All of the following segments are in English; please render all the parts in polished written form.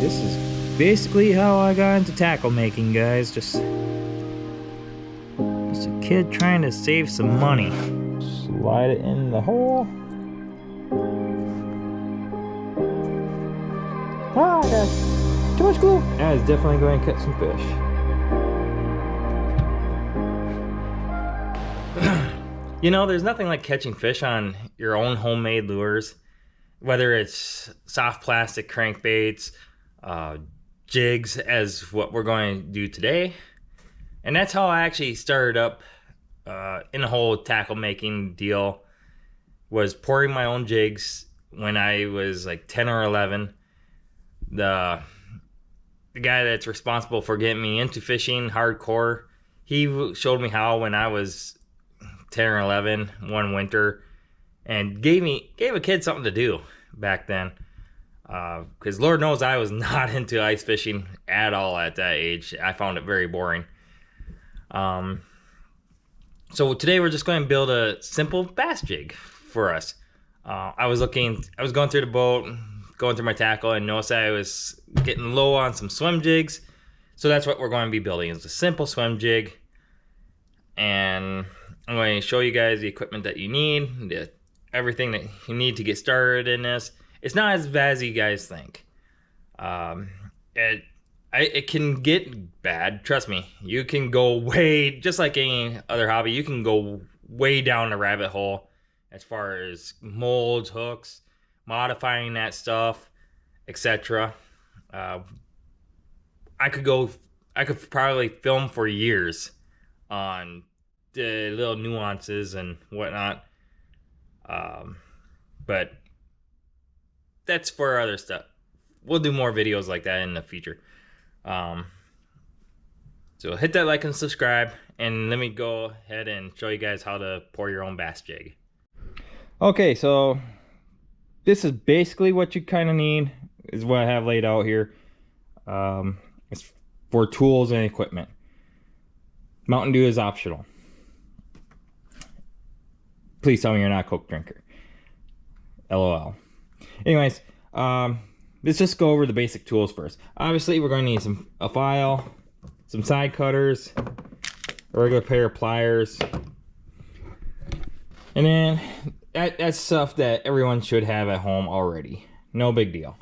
This is basically how I got into tackle making, guys. Just a kid trying to save some money. Slide it in the hole. Ah, that's too much glue. That is definitely going to catch some fish. You know, there's nothing like catching fish on your own homemade lures. Whether it's soft plastic crankbaits, jigs, as what we're going to do today. And that's how I actually started up in the whole tackle making deal, was pouring my own jigs when I was like 10 or 11. The guy that's responsible for getting me into fishing hardcore, he showed me how when I was 10 or 11 one winter, and gave a kid something to do back then, because Lord knows I was not into ice fishing at all at that age. I found it very boring. So today we're just going to build a simple bass jig for us. I was going through the boat, going through my tackle, and noticed I was getting low on some swim jigs. So that's what we're going to be building, is a simple swim jig. And I'm going to show you guys the equipment that you need, everything that you need to get started in this. It's not as bad as you guys think. It can get bad, trust me. You can go way, just like any other hobby, you can go way down the rabbit hole as far as molds, hooks, modifying that stuff, etc. I could probably film for years on the little nuances and whatnot. But that's for other stuff. We'll do more videos like that in the future. So hit that like and subscribe, and let me go ahead and show you guys how to pour your own bass jig. Okay, so this is basically what you kind of need, is what I have laid out here. It's for tools and equipment. Mountain Dew is optional. Please tell me you're not a Coke drinker. LOL. Anyways, let's just go over the basic tools first. Obviously, we're going to need a file, some side cutters, a regular pair of pliers, and then that's stuff that everyone should have at home already. No big deal.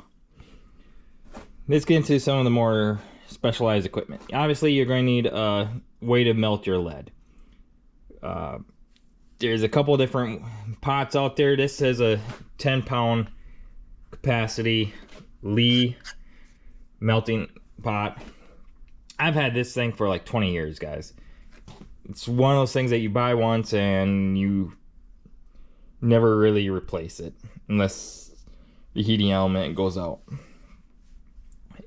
Let's get into some of the more specialized equipment. Obviously, you're going to need a way to melt your lead. There's a couple different pots out there. This has a 10-pound capacity Lee melting pot. I've had this thing for like 20 years, guys. It's one of those things that you buy once and you never really replace it unless the heating element goes out.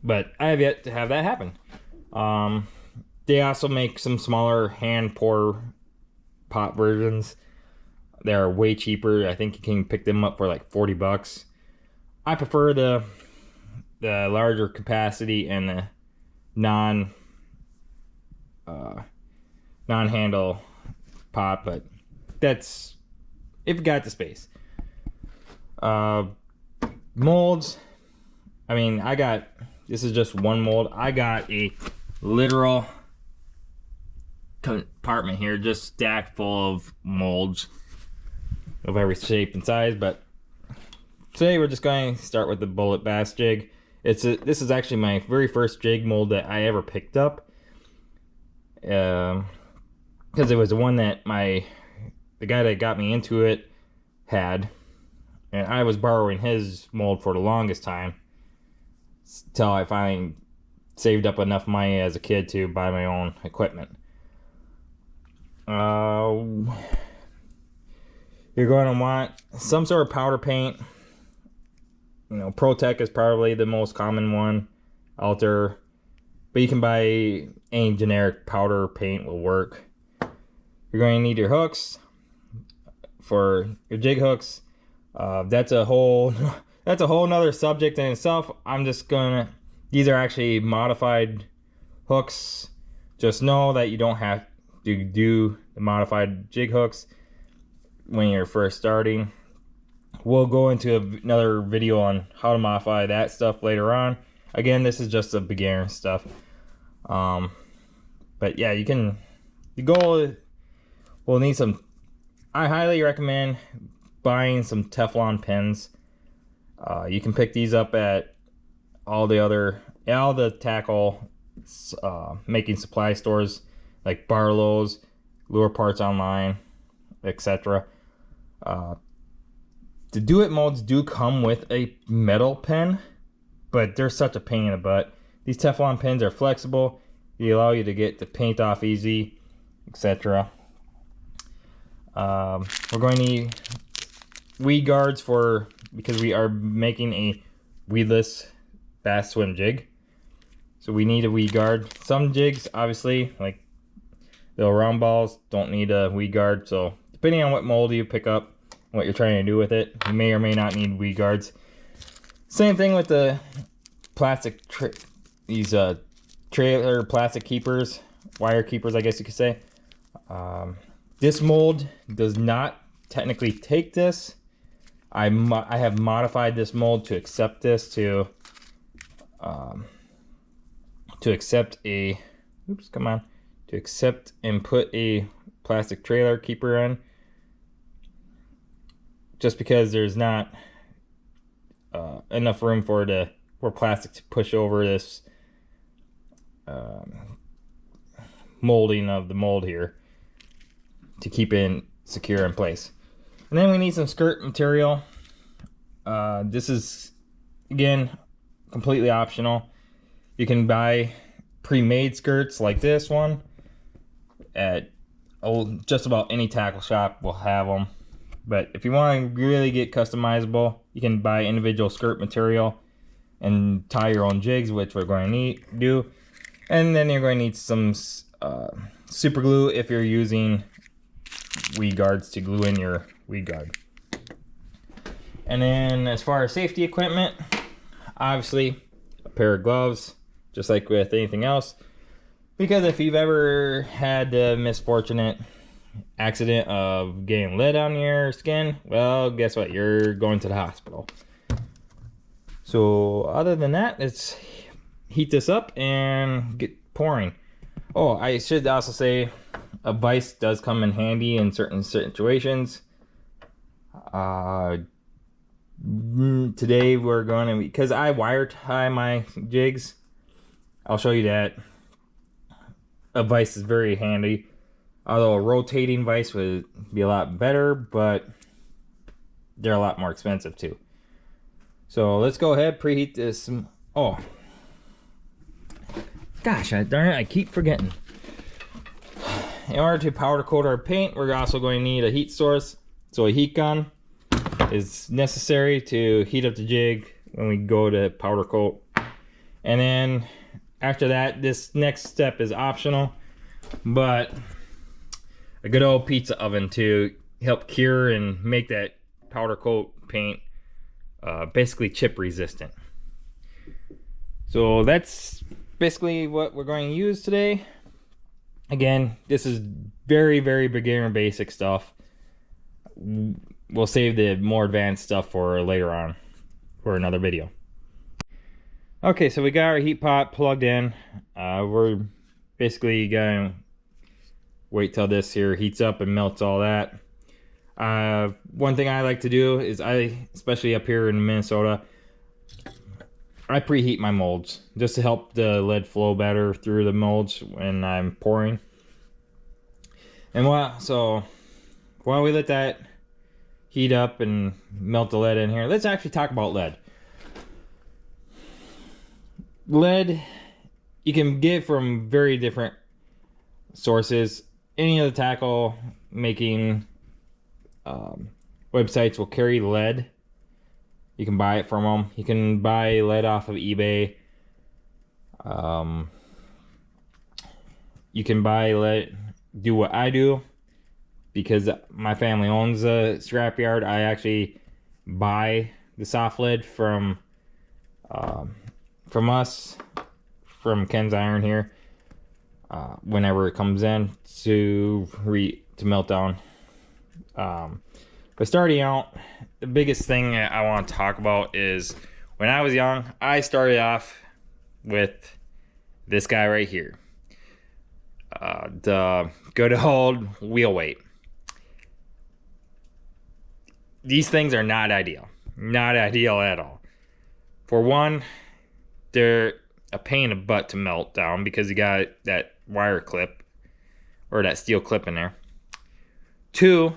But I have yet to have that happen. They also make some smaller hand pour pot versions. They're way cheaper. I think you can pick them up for like 40 bucks. I prefer the larger capacity and the non-handle pot, but that's if you got the space. Molds. I mean, this is just one mold. I got a literal compartment here, just stacked full of molds of every shape and size. But today we're just going to start with the bullet bass jig. This is actually my very first jig mold that I ever picked up, because it was the one that the guy that got me into it had, and I was borrowing his mold for the longest time until I finally saved up enough money as a kid to buy my own equipment. You're going to want some sort of powder paint. You know, ProTech is probably the most common one out there, but you can buy any generic powder paint will work. You're going to need your hooks for your jig hooks. That's a whole nother subject in itself. These are actually modified hooks. Just know that you don't have to do the modified jig hooks when you're first starting. We'll go into another video on how to modify that stuff later on. Again, this is just a beginner stuff. But yeah, we'll need some. I highly recommend buying some Teflon pins. You can pick these up at all the tackle making supply stores like Barlow's, Lure Parts Online, etc. The Do It molds do come with a metal pin, but they're such a pain in the butt. These Teflon pins are flexible. They allow you to get the paint off easy, etc. We're going to need weed guards because we are making a weedless bass swim jig. So we need a weed guard. Some jigs, obviously, like the round balls, don't need a weed guard. So depending on what mold you pick up, what you're trying to do with it, you may or may not need weed guards. Same thing with the plastic, trailer plastic keepers, wire keepers, I guess you could say. This mold does not technically take this. I have modified this mold to accept this to accept and put a plastic trailer keeper in, just because there's not enough room for plastic to push over this molding of the mold here to keep it secure in place. And then we need some skirt material. This is, again, completely optional. You can buy pre-made skirts like this one at just about any tackle shop will have them. But if you want to really get customizable, you can buy individual skirt material and tie your own jigs, which we're going to do. And then you're going to need some super glue if you're using weed guards to glue in your weed guard. And then as far as safety equipment, obviously a pair of gloves, just like with anything else. Because if you've ever had the misfortunate accident of getting lead on your skin, well, guess what? You're going to the hospital. So other than that, let's heat this up and get pouring. Oh, I should also say a vise does come in handy in certain situations. Today we're going to, because I wire tie my jigs, I'll show you that a vise is very handy. Although a rotating vise would be a lot better, but they're a lot more expensive too. So let's go ahead, preheat this. Oh, gosh, darn it, I keep forgetting. In order to powder coat our paint, we're also going to need a heat source. So a heat gun is necessary to heat up the jig when we go to powder coat. And then after that, this next step is optional, but a good old pizza oven to help cure and make that powder coat paint basically chip resistant. So that's basically what we're going to use today. Again, this is very, very beginner basic stuff. We'll save the more advanced stuff for later on, for another video. Okay, so we got our heat pot plugged in. We're basically gonna wait till this here heats up and melts all that. One thing I like to do is especially up here in Minnesota, I preheat my molds just to help the lead flow better through the molds when I'm pouring. And while we let that heat up and melt the lead in here, let's actually talk about lead. Lead you can get from very different sources. Any of the tackle making websites will carry lead. You can buy it from them. You can buy lead off of eBay. You can buy lead. Do what I do, because my family owns a scrapyard. I actually buy the soft lead from Ken's Iron here whenever it comes in to melt down. But starting out, the biggest thing I want to talk about is when I was young, I started off with this guy right here. The good old wheel weight. These things are not ideal. Not ideal at all. For one, they're a pain in the butt to melt down because you got that wire clip or that steel clip in there. Two,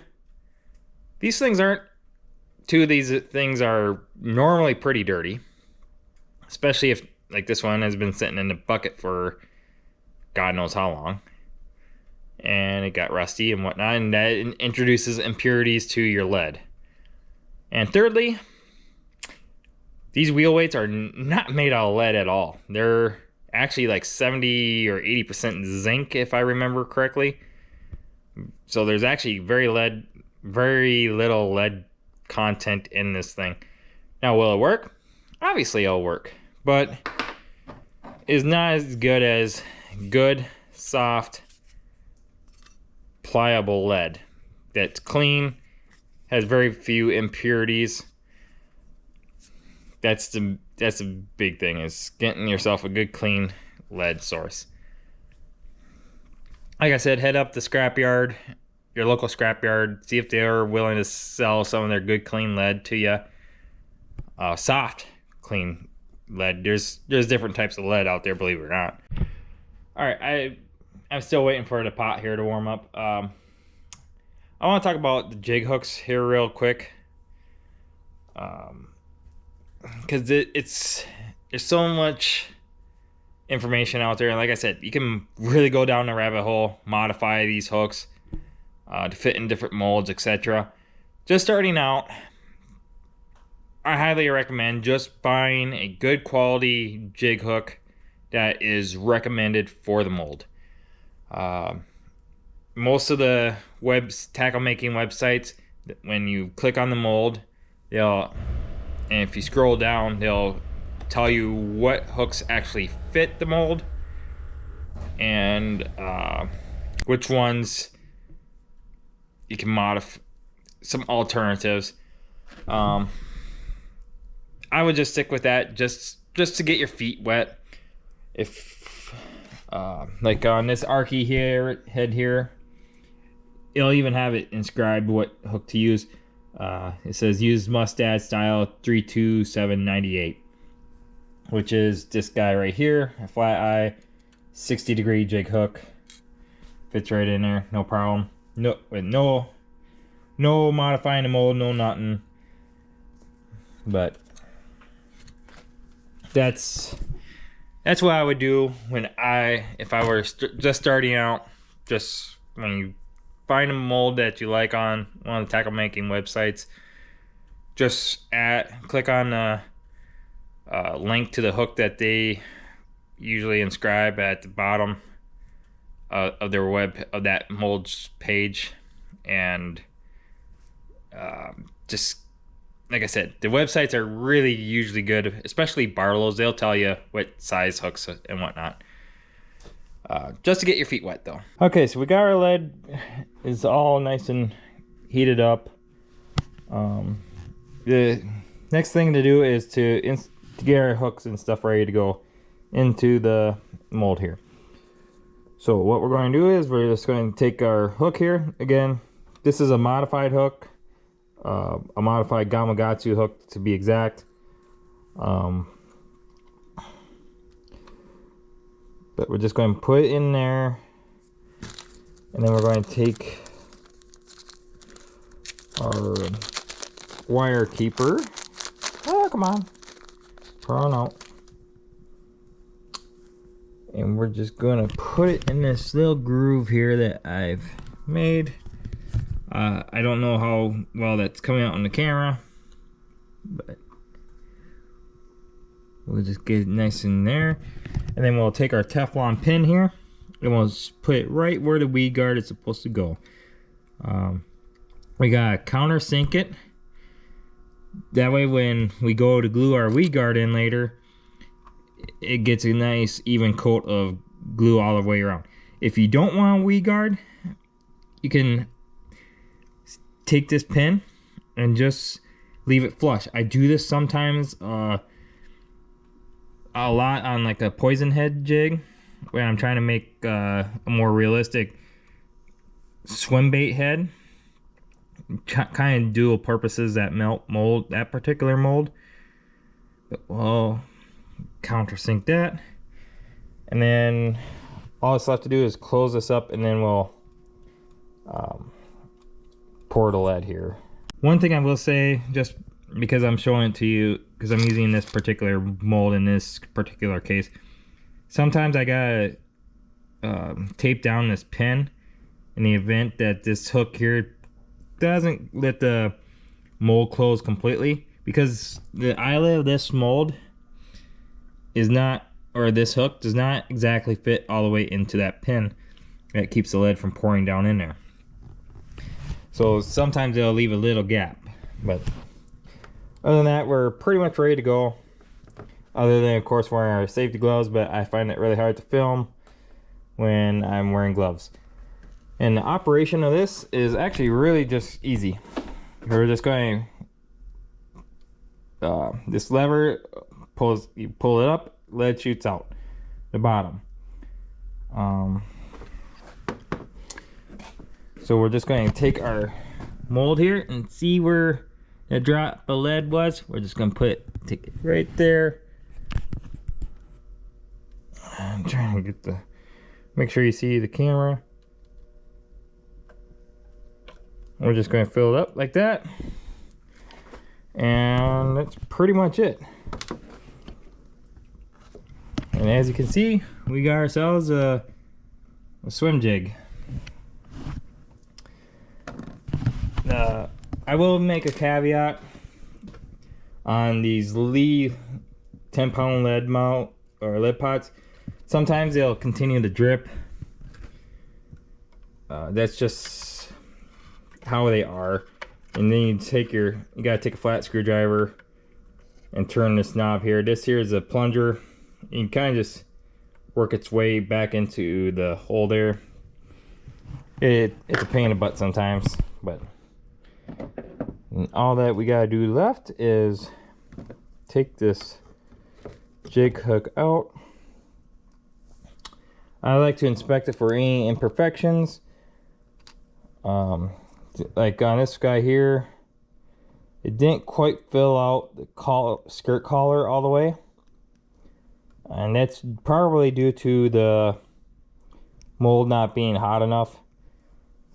these things are normally pretty dirty, especially if, like, this one has been sitting in the bucket for God knows how long, and it got rusty and whatnot, and that introduces impurities to your lead. And thirdly, these wheel weights are not made out of lead at all. They're actually like 70 or 80% zinc, if I remember correctly. So there's actually very little lead content in this thing. Now, will it work? Obviously it'll work, but it's not as good as good, soft, pliable lead that's clean, has very few impurities. That's the big thing, is getting yourself a good clean lead source. Like I said, head up the scrapyard, your local scrapyard, see if they're willing to sell some of their good clean lead to you. Soft clean lead. There's different types of lead out there, believe it or not. All right, I'm still waiting for the pot here to warm up. I want to talk about the jig hooks here real quick, because there's so much information out there, and like I said, you can really go down the rabbit hole, modify these hooks to fit in different molds, etc. Just starting out, I highly recommend just buying a good quality jig hook that is recommended for the mold. Most of the tackle making websites, when you click on the mold, and if you scroll down, they'll tell you what hooks actually fit the mold and which ones you can modify, some alternatives. I would just stick with that just to get your feet wet. If like on this Arky head here, it'll even have it inscribed what hook to use. It says use Mustad style 32798, which is this guy right here, a flat eye 60-degree jig hook. Fits right in there, no problem. No modifying the mold, no nothing. But that's what I would do if I were just starting out. Just when you find a mold that you like on one of the tackle making websites, just click on the link to the hook that they usually inscribe at the bottom of that mold's page, and just like I said, the websites are really usually good, especially Barlow's. They'll tell you what size hooks and whatnot. Just to get your feet wet, though. Okay, so we got our lead is all nice and heated up. The next thing to do is to get our hooks and stuff ready to go into the mold here. So what we're going to do is we're just going to take our hook here. Again, this is a modified hook, a modified Gamakatsu hook to be exact. But we're just going to put it in there, and then we're going to take our wire keeper. Oh, come on. Prawn out. And we're just going to put it in this little groove here that I've made. I don't know how well that's coming out on the camera, but we'll just get it nice in there. And then we'll take our Teflon pin here and we'll just put it right where the weed guard is supposed to go. We gotta countersink it. That way when we go to glue our weed guard in later, it gets a nice even coat of glue all the way around. If you don't want a weed guard, you can take this pin and just leave it flush. I do this sometimes a lot on like a poison head jig, where I'm trying to make a more realistic swim bait head. Kind of dual purposes that mold, that particular mold. But we'll countersink that. And then all that's left to do is close this up, and then we'll pour the lead here. One thing I will say, just because I'm showing it to you, because I'm using this particular mold in this particular case, sometimes I gotta tape down this pin in the event that this hook here doesn't let the mold close completely, because the eyelet of this mold is not, or this hook does not exactly fit all the way into that pin that keeps the lead from pouring down in there. So sometimes they'll leave a little gap, but other than that, we're pretty much ready to go. Other than, of course, wearing our safety gloves, but I find it really hard to film when I'm wearing gloves. And the operation of this is actually really just easy. We're just going, this lever pulls, you pull it up, lead shoots out the bottom. So we're just going to take our mold here and see where the drop of lead was. We're just going to take it right there. I'm trying to get make sure you see the camera. We're just going to fill it up like that. And that's pretty much it. And as you can see, we got ourselves a swim jig. I will make a caveat on these Lee 10-pound lead mount or lead pots. Sometimes they'll continue to drip. That's just how they are. And then you gotta take a flat screwdriver and turn this knob here. This here is a plunger. You can kind of just work its way back into the hole there. It's a pain in the butt sometimes, but all that we gotta do left is take this jig hook out. I like to inspect it for any imperfections. Like on this guy here, it didn't quite fill out the skirt collar all the way, and that's probably due to the mold not being hot enough.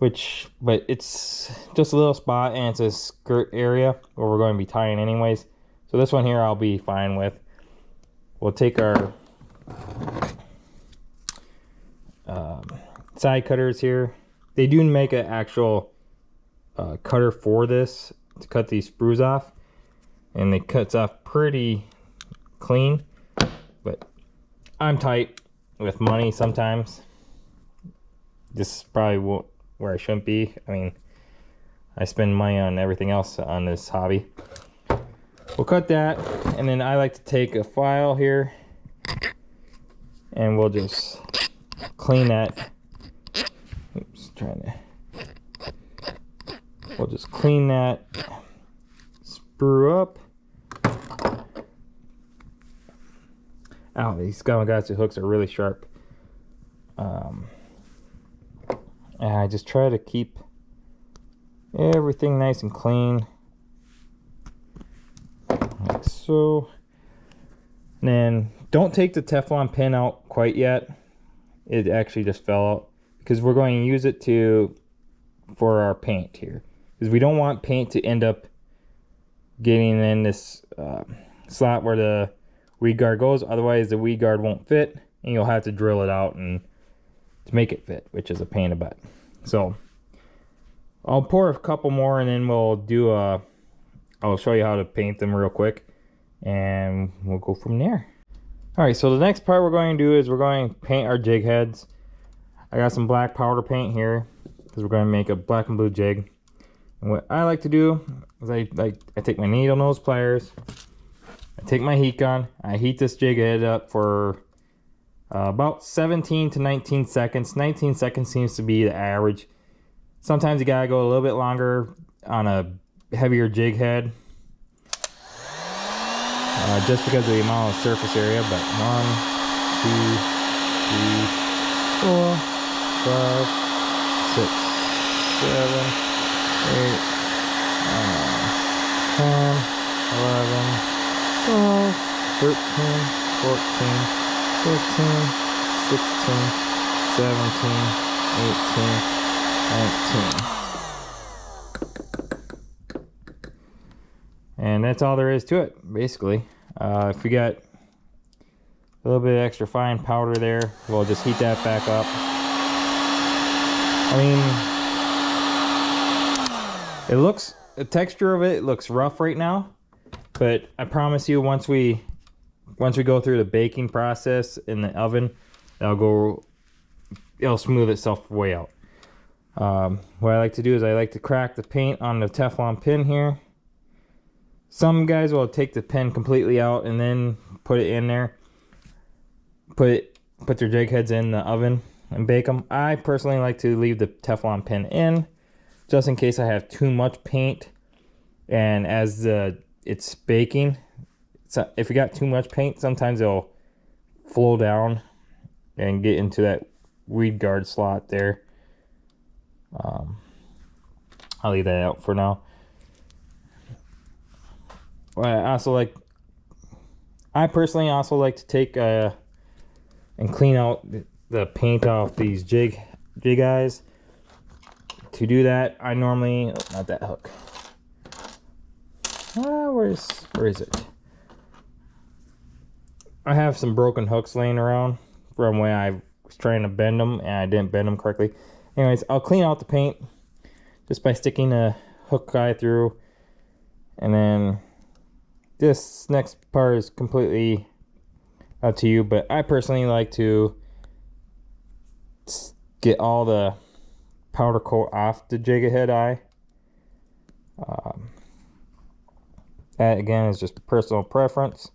But it's just a little spot, and it's a skirt area where we're going to be tying anyways. So this one here I'll be fine with. We'll take our side cutters here. They do make an actual cutter for this to cut these sprues off, and it cuts off pretty clean, but I'm tight with money sometimes. This is probably where I shouldn't be. I mean, I spend money on everything else on this hobby. We'll cut that, and then I like to take a file here and we'll just clean that. Oops, we'll just clean that sprue up. Ow, these Gamakatsu hooks are really sharp. And I just try to keep everything nice and clean, like so. And then don't take the Teflon pin out quite yet. It actually just fell out because we're going to use it for our paint here, because we don't want paint to end up getting in this slot where the weed guard goes. Otherwise the weed guard won't fit, and you'll have to drill it out and to make it fit, which is a pain in the butt. So I'll pour a couple more, and then we'll do I'll show you how to paint them real quick, and we'll go from there. All right, so the next part we're going to do is we're going to paint our jig heads. I got some black powder paint here because we're going to make a black and blue jig. And what I like to do is I take my needle nose pliers, I take my heat gun, I heat this jig head up for about 17 to 19 seconds. 19 seconds seems to be the average. Sometimes you gotta go a little bit longer on a heavier jig head. just because of the amount of surface area. But 1, 2, 3, 4, 5, 6, 7, 8, 9, 10, 11, 12, 13, 14, 15, 16, 17, 18, 19. And that's all there is to it, basically. If you got a little bit of extra fine powder there, we'll just heat that back up. I mean, the texture of it looks rough right now, but I promise you, once we go through the baking process in the oven, it'll smooth itself way out. What I like to do is I like to crack the paint on the Teflon pin here. Some guys will take the pin completely out and then put it in there. Put their jig heads in the oven and bake them. I personally like to leave the Teflon pin in, just in case I have too much paint. And as it's baking, so if you got too much paint, sometimes it'll flow down and get into that weed guard slot there. I'll leave that out for now. I personally also like to take and clean out the paint off these jig eyes. To do that, I normally, not that hook. Where is it? I have some broken hooks laying around from when I was trying to bend them and I didn't bend them correctly. Anyways, I'll clean out the paint just by sticking a hook guy through, and then this next part is completely up to you, but I personally like to get all the powder coat off the jig head eye. That again is just personal preference.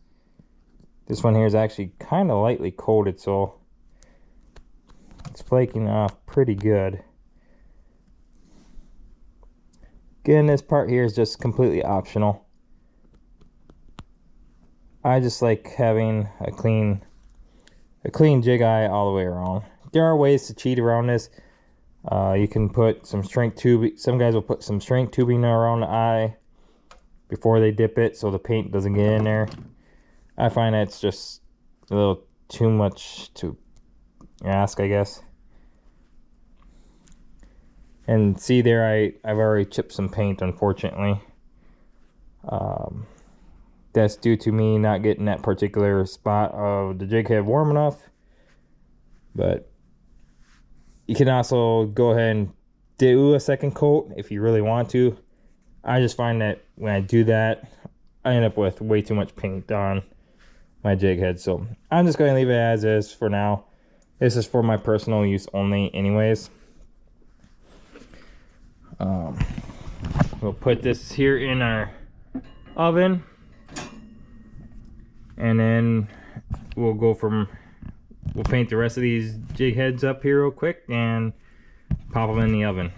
This one here is actually kind of lightly coated, so it's flaking off pretty good. Again, this part here is just completely optional. I just like having a clean jig eye all the way around. There are ways to cheat around this. You can put some shrink tubing. Some guys will put some shrink tubing around the eye before they dip it so the paint doesn't get in there. I find that's just a little too much to ask, I guess. And see there, I've already chipped some paint, unfortunately. That's due to me not getting that particular spot of the jig head warm enough. But you can also go ahead and do a second coat if you really want to. I just find that when I do that, I end up with way too much paint on my jig head. So I'm just going to leave it as is for now. This is for my personal use only anyways. We'll put this here in our oven, and then we'll paint the rest of these jig heads up here real quick and pop them in the oven.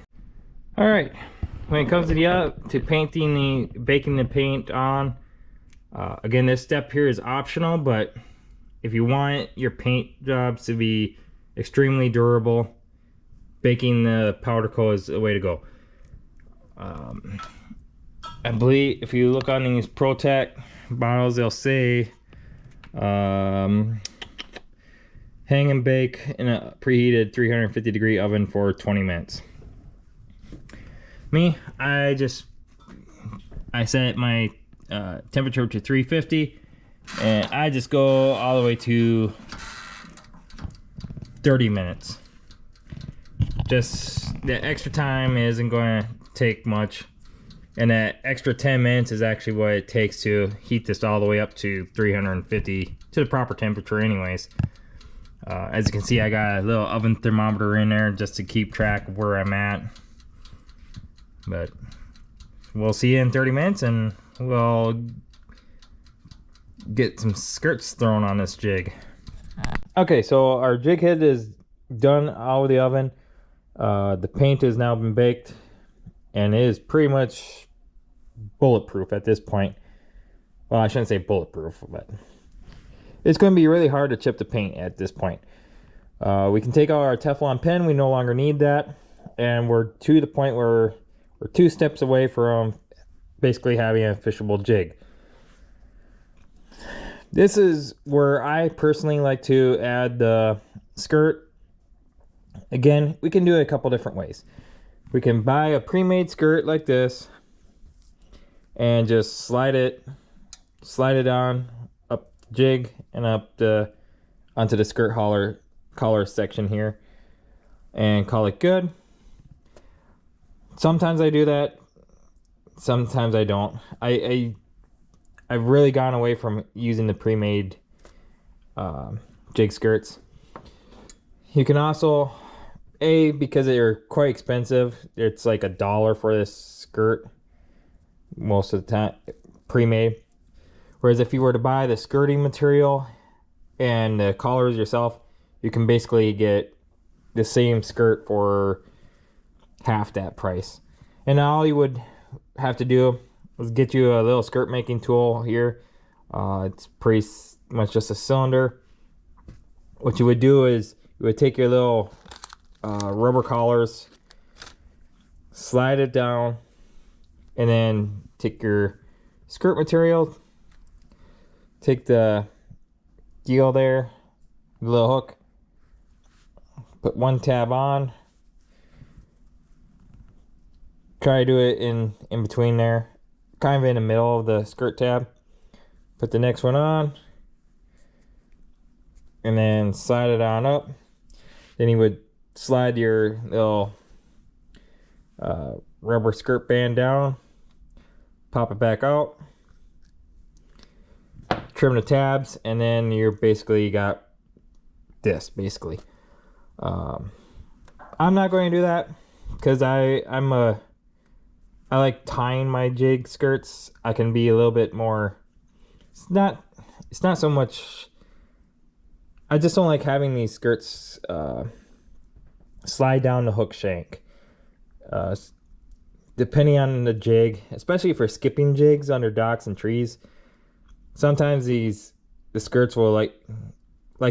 All right, when it comes to baking the paint on, again, this step here is optional, but if you want your paint jobs to be extremely durable, baking the powder coat is the way to go. I believe if you look on these ProTech bottles, they'll say hang and bake in a preheated 350 degree oven for 20 minutes. Me, I set my temperature to 350, and I just go all the way to 30 minutes. Just the extra time isn't going to take much, and that extra 10 minutes is actually what it takes to heat this all the way up to 350 to the proper temperature anyways. As you can see, I got a little oven thermometer in there just to keep track of where I'm at. But we'll see you in 30 minutes and we'll get some skirts thrown on this jig. Okay, so our jig head is done out of the oven. The paint has now been baked and it is pretty much bulletproof at this point. Well, I shouldn't say bulletproof, but it's going to be really hard to chip the paint at this point. We can take out our Teflon pin. We no longer need that. And we're to the point where we're 2 steps away from basically having a fishable jig. This is where I personally like to add the skirt. Again, we can do it a couple different ways. We can buy a pre-made skirt like this and just slide it on up the jig and up onto the skirt collar section here and call it good. Sometimes I do that, sometimes I don't. I've really gone away from using the pre-made jig skirts. You can also, because they're quite expensive, it's like $1 for this skirt most of the time, pre-made. Whereas if you were to buy the skirting material and the collars yourself, you can basically get the same skirt for half that price. And all you would have to do is get you a little skirt making tool here. It's pretty much just a cylinder. What you would do is you would take your little rubber collars, slide it down, and then take your skirt material, take the deal there, the little hook, put one tab on, try to do it in between there, kind of in the middle of the skirt tab, put the next one on, and then slide it on up. Then you would slide your little rubber skirt band down, pop it back out, trim the tabs, and then you're basically got this basically. I'm not going to do that because I like tying my jig skirts. I can be a little bit more, it's not so much, I just don't like having these skirts slide down the hook shank. Depending on the jig, especially for skipping jigs under docks and trees, sometimes the skirts will like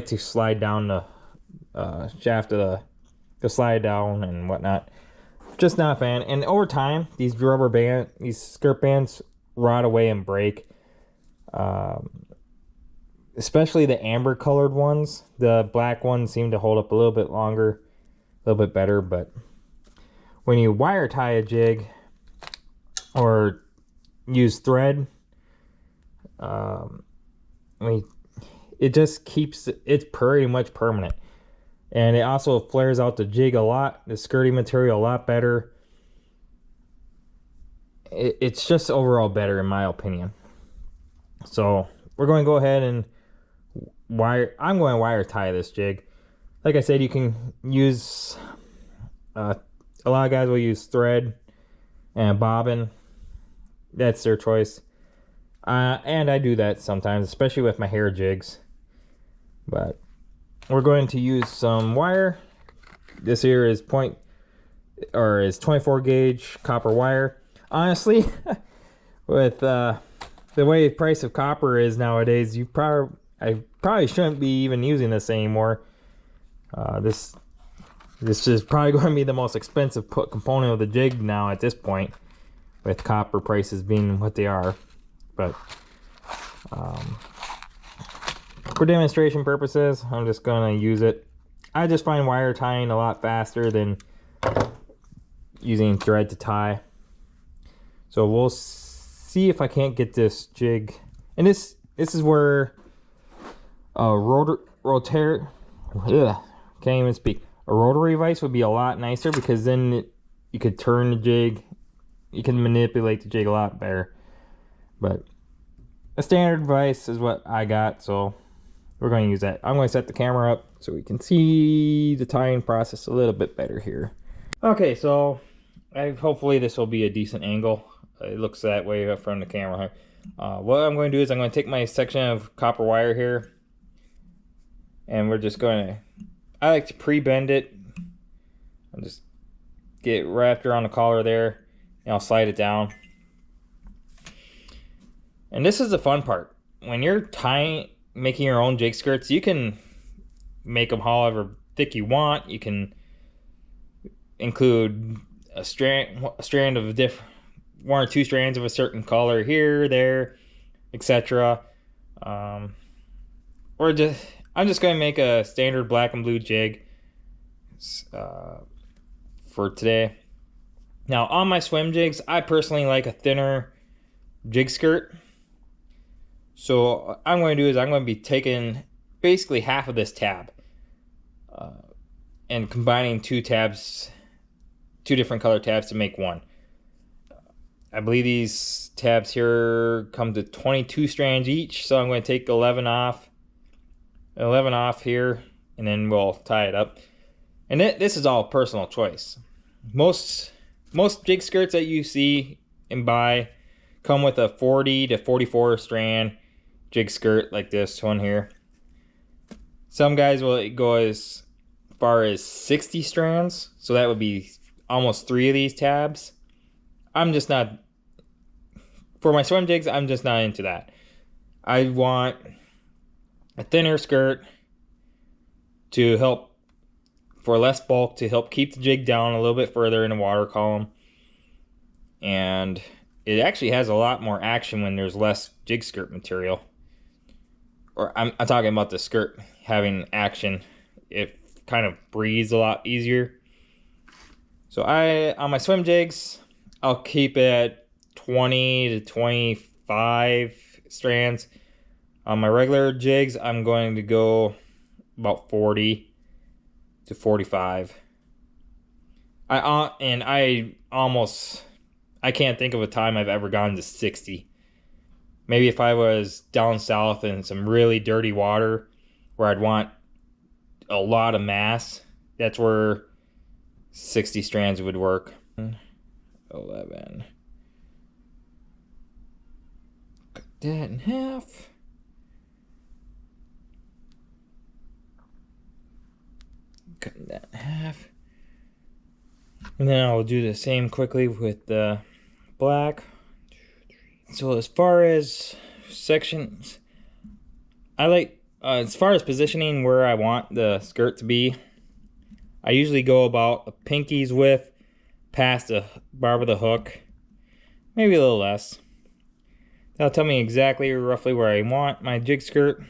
to slide down the shaft of the slide down and whatnot. Just not a fan. And over time, these skirt bands rot away and break. Especially the amber colored ones. The black ones seem to hold up a little bit longer, a little bit better. But when you wire tie a jig or use thread, it just keeps it's pretty much permanent. And it also flares out the jig a lot, the skirting material a lot better. It's just overall better in my opinion. So we're going to go ahead and I'm going to wire tie this jig. Like I said, you can use, a lot of guys will use thread and bobbin. That's their choice. And I do that sometimes, especially with my hair jigs. But we're going to use some wire. This here is 24 gauge copper wire. Honestly, with the way the price of copper is nowadays, I probably shouldn't be even using this anymore. This is probably going to be the most expensive component of the jig now at this point, with copper prices being what they are. But for demonstration purposes, I'm just going to use it. I just find wire tying a lot faster than using thread to tie. So we'll see if I can't get this jig. And this is where a can't even speak. A rotary vise would be a lot nicer, because then you could turn the jig, you can manipulate the jig a lot better. But a standard vise is what I got, so we're going to use that. I'm going to set the camera up so we can see the tying process a little bit better here. Okay, so hopefully this will be a decent angle. It looks that way from the camera. What I'm going to do is I'm going to take my section of copper wire here, and we're just going to, I like to pre-bend it. I'll just get wrapped around the collar there, and I'll slide it down. And this is the fun part. When you're making your own jig skirts, you can make them however thick you want. You can include a strand of one or two strands of a certain color here, there, etc. I'm just going to make a standard black and blue jig for today. Now on my swim jigs, I personally like a thinner jig skirt. So what I'm going to do is I'm going to be taking basically half of this tab and combining two different color tabs to make one. I believe these tabs here come to 22 strands each, so I'm going to take 11 off here, and then we'll tie it up. And this is all personal choice. Most jig skirts that you see and buy come with a 40 to 44 strand jig skirt like this one here. Some guys will go as far as 60 strands, so that would be almost 3 of these tabs. I'm just not, for my swim jigs, I'm just not into that. I want a thinner skirt to help, for less bulk, to help keep the jig down a little bit further in the water column. And it actually has a lot more action when there's less jig skirt material. Or I'm talking about the skirt having action. It kind of breathes a lot easier. So on my swim jigs, I'll keep it at 20 to 25 strands. On my regular jigs, I'm going to go about 40 to 45. I can't think of a time I've ever gone to 60. Maybe if I was down south in some really dirty water where I'd want a lot of mass, that's where 60 strands would work. 11. Cut that in half. Cutting that in half. And then I'll do the same quickly with the black. So as far as sections, I like, as far as positioning where I want the skirt to be, I usually go about a pinky's width past the barb of the hook, maybe a little less. That'll tell me exactly roughly where I want my jig skirt.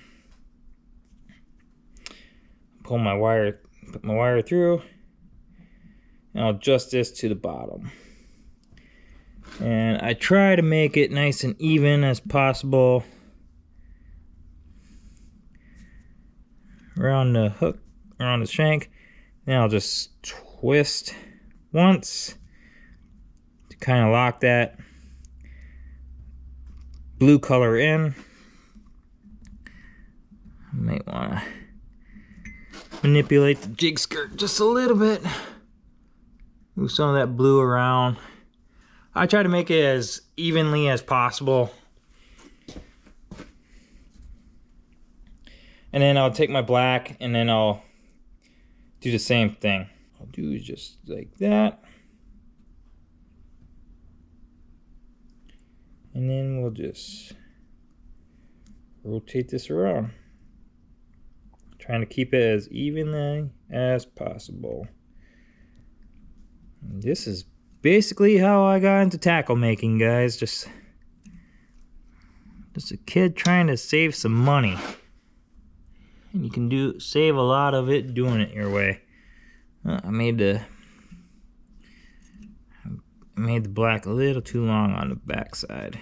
Put my wire through, and I'll adjust this to the bottom. And I try to make it nice and even as possible around the hook, around the shank. Then I'll just twist once to kind of lock that blue color in. I might want to manipulate the jig skirt just a little bit. Move some of that blue around. I try to make it as evenly as possible. And then I'll take my black and then I'll do the same thing. I'll do just like that. And then we'll just rotate this around. Trying to keep it as evenly as possible. And this is basically how I got into tackle making, guys. Just a kid trying to save some money. And you can save a lot of it doing it your way. I made the black a little too long on the back side.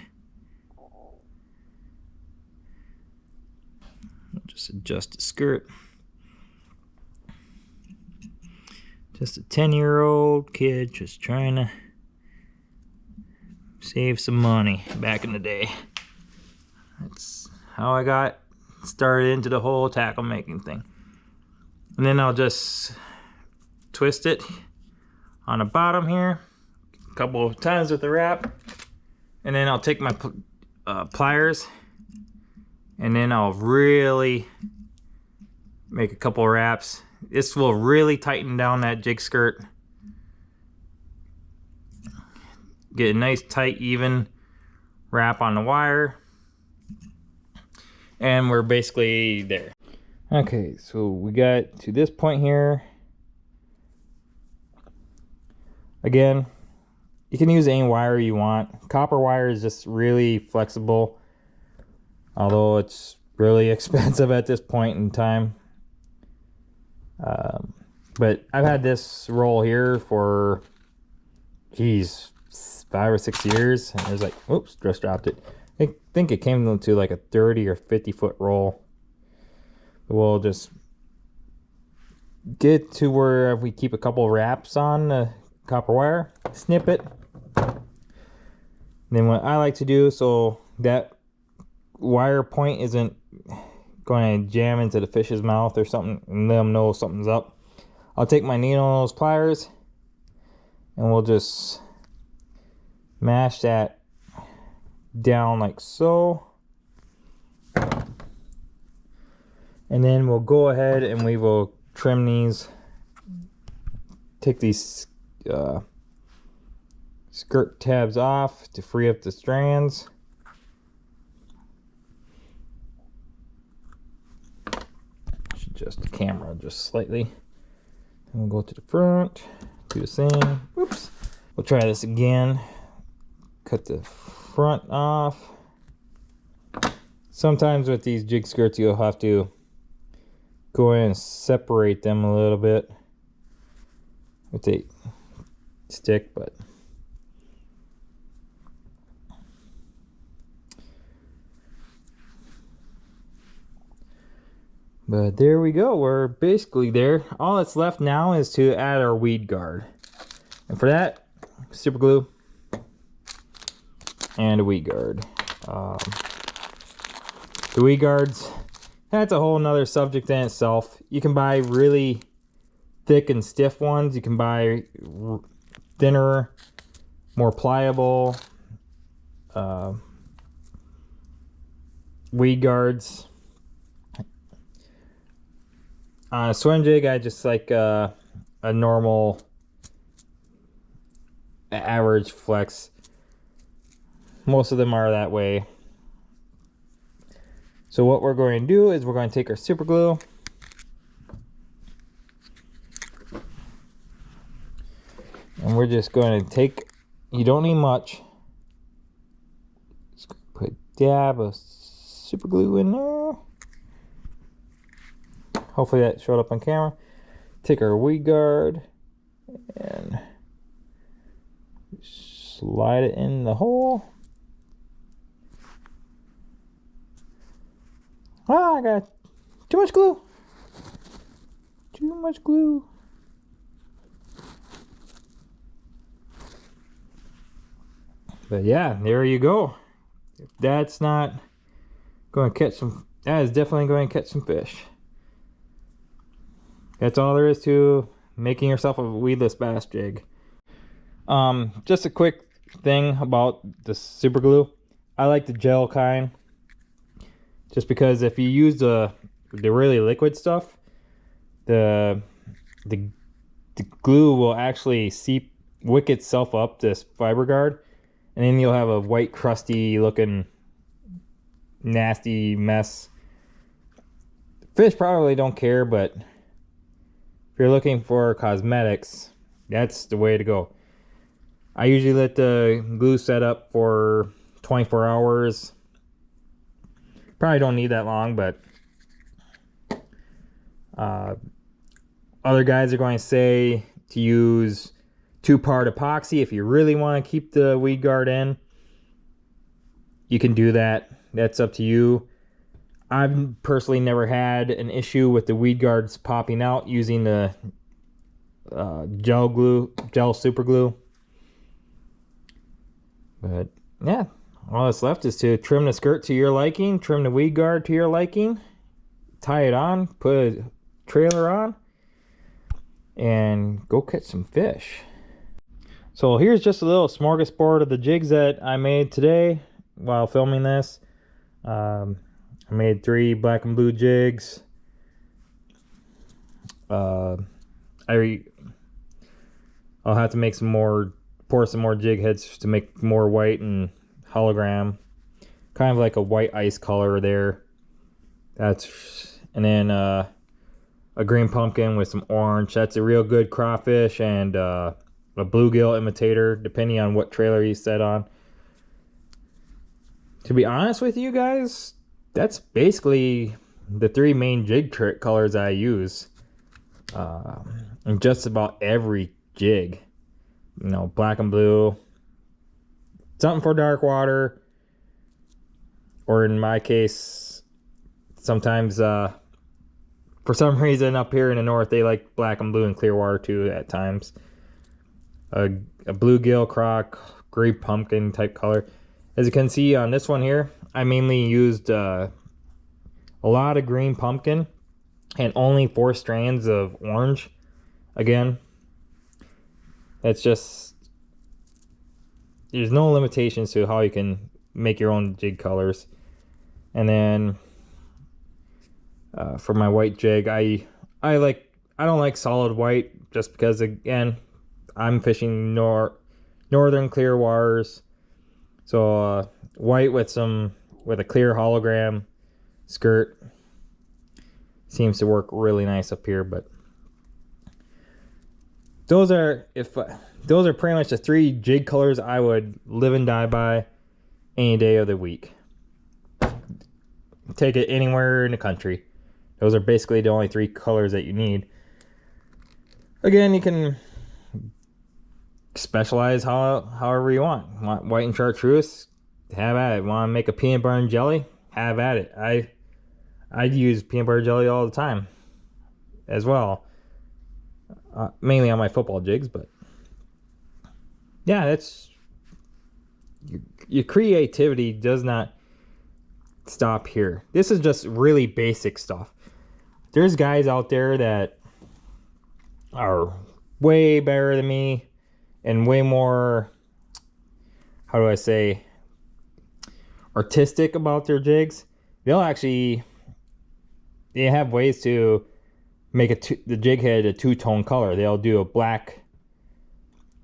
Just adjust the skirt. Just a 10-year-old kid just trying to save some money back in the day. That's how I got started into the whole tackle making thing. And then I'll just twist it on the bottom here a couple of times with the wrap. And then I'll take my pliers and then I'll really make a couple of wraps. This will really tighten down that jig skirt. Get a nice tight even wrap on the wire. And we're basically there. Okay, so we got to this point here. Again, you can use any wire you want. Copper wire is just really flexible, although it's really expensive at this point in time. But I've had this roll here for, geez, 5 or 6 years, and it was like, oops, just dropped it. I think it came to like a 30 or 50 foot roll. We'll just get to where we keep a couple wraps on the copper wire, snip it. And then what I like to do, so that wire point isn't going to jam into the fish's mouth or something and let them know something's up, I'll take my needle nose pliers and we'll just mash that down like so. And then we'll go ahead and we will trim these, take these skirt tabs off to free up the strands. Should adjust the camera just slightly. And we'll go to the front, do the same. Oops. We'll try this again. Cut the front off. Sometimes with these jig skirts you'll have to go in and separate them a little bit with a stick, but there we go. We're basically there. All that's left now is to add our weed guard, and for that, super glue and a weed guard. The weed guards, that's a whole nother subject in itself. You can buy really thick and stiff ones. You can buy thinner, more pliable weed guards. On a swim jig, I just like a normal average flex. Most of them are that way. So what we're going to do is we're going to take our super glue and we're just going to take, you don't need much, just put a dab of super glue in there. Hopefully that showed up on camera. Take our weed guard and slide it in the hole. Ah, I got too much glue. Too much glue. But yeah, there you go. If that's not going to catch some, that is definitely going to catch some fish. That's all there is to making yourself a weedless bass jig. Just a quick thing about the super glue. I like the gel kind, just because if you use the really liquid stuff, the glue will actually wick itself up this fiber guard, and then you'll have a white crusty looking nasty mess. Fish probably don't care, but if you're looking for cosmetics, that's the way to go. I usually let the glue set up for 24 hours. Probably don't need that long, but other guys are going to say to use 2-part epoxy if you really want to keep the weed guard in. You can do that. That's up to you. I've personally never had an issue with the weed guards popping out using the gel super glue. But yeah, all that's left is to trim the skirt to your liking, trim the weed guard to your liking, tie it on, put a trailer on, and go catch some fish. So here's just a little smorgasbord of the jigs that I made today while filming this. I made 3 black and blue jigs. I'll have to make some more, pour some more jig heads to make more white and hologram. Kind of like a white ice color there. And then a green pumpkin with some orange. That's a real good crawfish, and a bluegill imitator, depending on what trailer you set on. To be honest with you guys, that's basically the 3 main jig trick colors I use in just about every jig. You know, black and blue, something for dark water, or in my case, sometimes for some reason up here in the north they like black and blue and clear water too at times. A bluegill, croc, green pumpkin type color. As you can see on this one here, I mainly used a lot of green pumpkin and only 4 strands of orange. Again, it's just, there's no limitations to how you can make your own jig colors. And then for my white jig, I don't like solid white, just because again I'm fishing northern clear waters. So white with a clear hologram skirt seems to work really nice up here. But those are pretty much the 3 jig colors I would live and die by any day of the week. Take it anywhere in the country. Those are basically the only 3 colors that you need. Again, you can specialize however you want. Want white and chartreuse? Have at it. Want to make a peanut butter and jelly? Have at it. I use peanut butter jelly all the time as well, mainly on my football jigs. But yeah, that's your creativity does not stop here. This is just really basic stuff. There's guys out there that are way better than me and way more, how do I say, artistic about their jigs. They have ways to make the jig head a 2-tone color. They'll do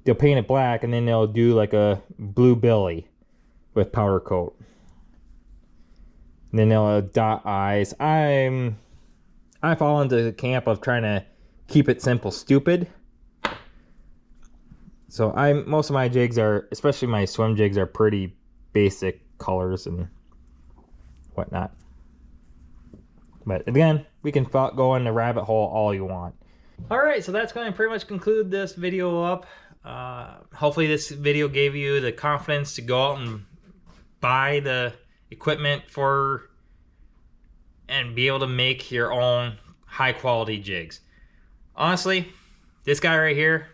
they'll paint it black, and then they'll do like a blue billy with powder coat. And then they'll dot eyes. I fall into the camp of trying to keep it simple, stupid. So most of my jigs are, especially my swim jigs, are pretty basic colors and whatnot. But again, we can go in the rabbit hole all you want. All right, so that's going to pretty much conclude this video up. Hopefully this video gave you the confidence to go out and buy the equipment and be able to make your own high quality jigs. Honestly, this guy right here,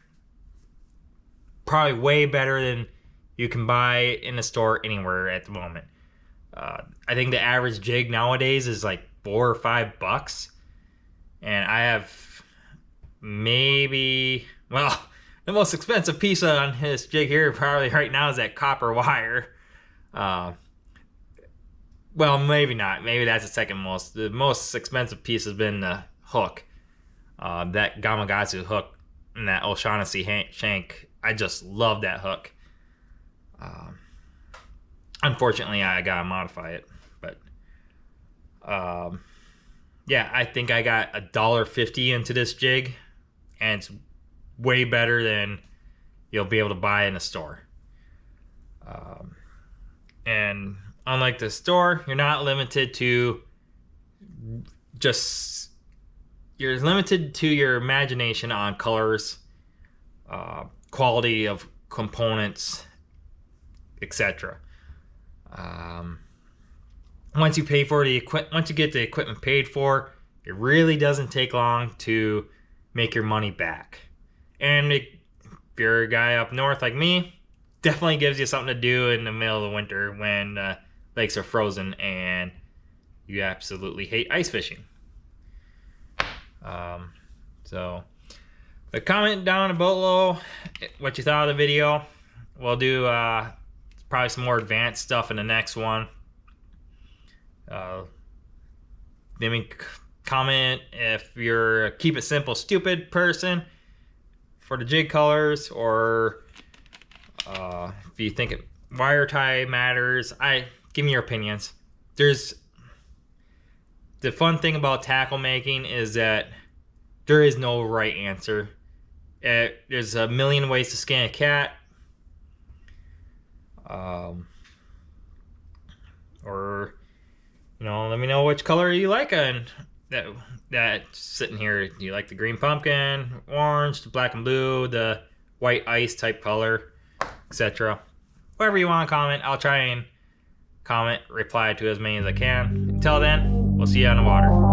probably way better than you can buy in the store anywhere at the moment. I think the average jig nowadays is like $4 or $5, and I have maybe, well, the most expensive piece on this jig here probably right now is that copper wire. Well, maybe not. Maybe that's the second most. The most expensive piece has been the hook. That Gamakatsu hook and that O'Shaughnessy shank. I just love that hook. Unfortunately, I gotta modify it. But yeah, I think I got $1.50 into this jig, and it's way better than you'll be able to buy in a store. And unlike the store, you're not limited to you're limited to your imagination on colors, quality of components, etc. Once you pay for once you get the equipment paid for, it really doesn't take long to make your money back. And if you're a guy up north like me, definitely gives you something to do in the middle of the winter when lakes are frozen and you absolutely hate ice fishing. So comment down below what you thought of the video. We'll do probably some more advanced stuff in the next one. Then comment if you're a keep it simple stupid person for the jig colors, or if you think wire tie matters. Give me your opinions. the fun thing about tackle making is that there is no right answer. There's a million ways to skin a cat. Or, let me know which color you like on that sitting here. Do you like the green pumpkin, orange, the black and blue, the white ice type color, etc. Whatever you want to comment, I'll try and reply to as many as I can. Until then, we'll see you on the water.